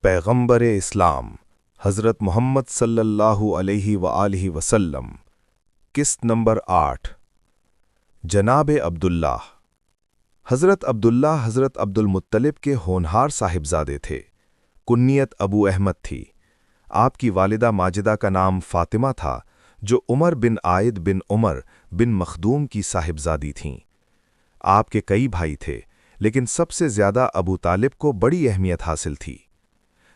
पैगंबर इस्लाम हज़रत मोहम्मद सल्लल्लाहु अलैहि वआलिहि वसल्लम। किस्त नंबर 8। जनाब अब्दुल्लाह। हज़रत अब्दुल्लाह हज़रत अब्दुल मुत्तलिब के होनहार साहिबजादे थे। कुन्नियत अबू अहमद थी। आपकी वालिदा माजिदा का नाम फ़ातिमा था, जो उमर बिन आयद बिन उमर बिन मखदूम की साहिबजादी थीं। आपके कई भाई थे, लेकिन सबसे ज़्यादा अबू तालिब को बड़ी अहमियत हासिल थी।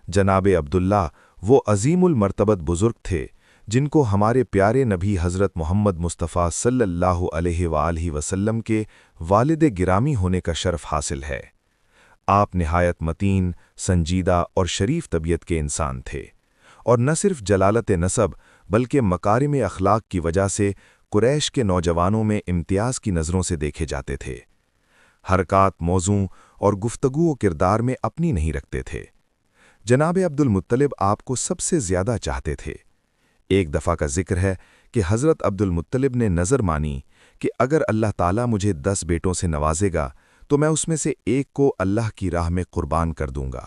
जनाब अब्दुल्लाह वो अज़ीमुल मर्तबत बुज़ुर्ग थे, जिनको हमारे प्यारे नबी हज़रत मोहम्मद मुस्तफ़ा सल्लल्लाहु अलैहि वालिहि वसल्लम के वालिद गिरामी होने का शर्फ हासिल है। आप निहायत मतीन, संजीदा और शरीफ तबीयत के इंसान थे, और न सिर्फ जलालत नसब बल्कि मकारिम अखलाक की वजह से कुरैश के नौजवानों में इम्तियाज़ की नज़रों से देखे जाते थे। हरकात, मौज़ू और गुफ्तगू किरदार में अपनी नहीं रखते थे। जनाब अब्दुल मुत्तलिब आपको सबसे ज़्यादा चाहते थे। एक दफ़ा का जिक्र है कि हज़रत अब्दुल मुत्तलिब ने नज़र मानी कि अगर अल्लाह ताला मुझे 10 बेटों से नवाजेगा तो मैं उसमें से एक को अल्लाह की राह में कुर्बान कर दूंगा।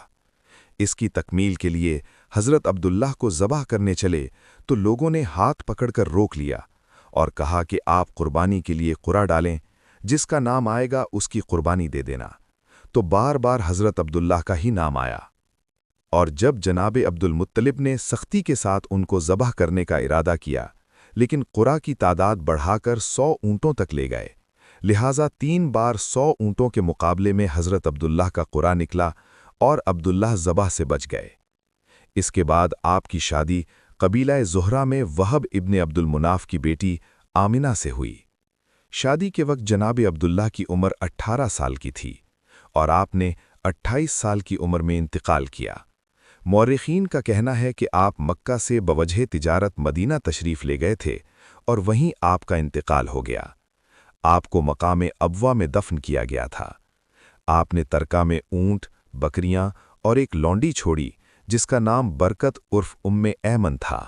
इसकी तकमील के लिए हज़रत अब्दुल्लाह को ज़बह करने चले तो लोगों ने हाथ पकड़कर रोक लिया और कहा कि आप कुर्बानी के लिए कुरा डालें, जिसका नाम आएगा उसकी कुर्बानी दे देना। तो बार बार हज़रत अब्दुल्लाह का ही नाम आया, और जब जनाब अब्दुल मुत्तलिब ने सख्ती के साथ उनको ज़बह करने का इरादा किया, लेकिन कुरा की तादाद बढ़ाकर 100 ऊँटों तक ले गए, लिहाजा 3 बार 100 ऊँटों के मुकाबले में हज़रत अब्दुल्लाह का कुरा निकला और अब्दुल्लाह ज़बह से बच गए। इसके बाद आपकी शादी कबीला ज़ुहरा में वहब इब्ने अब्दुल मुनाफ की बेटी आमिना से हुई। शादी के वक्त जनाब अब्दुल्लाह की उम्र 18 साल की थी और आपने 28 साल की उम्र में इंतकाल किया। मौरिखीन का कहना है कि आप मक्का से बवजह तिजारत मदीना तशरीफ़ ले गए थे और वहीं आपका इंतकाल हो गया। आपको मकाम अबवा में दफन किया गया था। आपने तरका में ऊँट, बकरियां और एक लौंडी छोड़ी, जिसका नाम बरकत उर्फ उम्मे ऐमन था।